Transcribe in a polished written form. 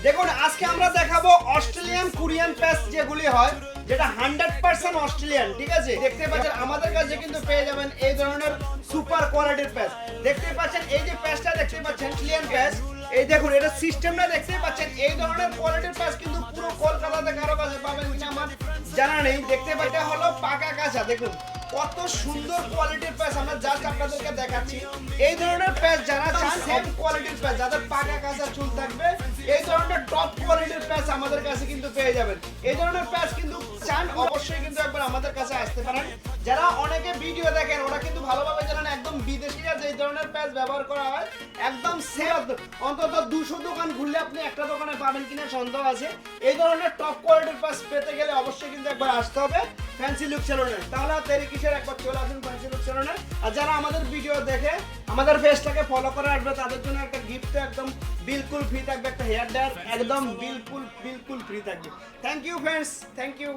দেখুন আজকে আমরা দেখাবো অস্ট্রেলিয়ান কোরিয়ান পেস্ট যেগুলি হয়, যেটা 100% অস্ট্রেলিয়ান। ঠিক আছে, দেখতে পাচ্ছেন আমাদের কাছে কিন্তু পেয়ে যাবেন এই ধরনের সুপার কোয়ালিটির পেস্ট। দেখতে পাচ্ছেন এই যে পেস্টটা দেখতে পাচ্ছেন অস্ট্রেলিয়ান পেস্ট, এই দেখুন এটা সিস্টেমটা দেখতে পাচ্ছেন। এই ধরনের কোয়ালিটির পেস্ট কিন্তু পুরো কলকাতাতে কারো কাছে পাবেন কিনা আমার জানা নেই। দেখতে পাচ্ছেন হলো পাকা কাঁচা, দেখুন কত সুন্দর কোয়ালিটির পেস্ট আমরা জাস্ট আপনাদেরকে দেখাচ্ছি। এই ধরনের পেস্ট যারা চান, সেম কোয়ালিটির পেস্ট যাদের পাকা কাঁচা চুল থাকবে, এই ধরনের টপ কোয়ালিটির পেস্ট আমাদের কাছে কিন্তু পেয়ে যাবেন। এই ধরনের পেস্ট কিন্তু চান অবশ্যই কিন্তু একবার আমাদের কাছে আসতে পারেন। যারা অনেকে ভিডিও দেখেন ওরা কিন্তু ভালোভাবে জানেন একদম বিদেশিরা যে ধরনের পেস্ট ব্যবহার করা হয় একদম সেম। অন্তত 200 দোকান ঘুরলে আপনি একটা দোকানে পাবেন কিনা সন্দেহ আছে। এই ধরনের টপ কোয়ালিটির পেস্ট পেতে গেলে অবশ্যই কিন্তু একবার আসতে হবে ফ্যান্সি লুক সেলুনে। তাহলে আর দেরি কিসের, একবার চলে আসুন ফ্যান্সি লুক সেলুনে। আর যারা আমাদের ভিডিও দেখে আমাদের পেজটাকে ফলো করে আসবে তাদের জন্য একটা গিফট একদম বিলকুল ফ্রি থাকবে, একটা হেয়ার ড্রায়ার একদম বিলকুল ফ্রি থাকবে। Thank you friends, thank you.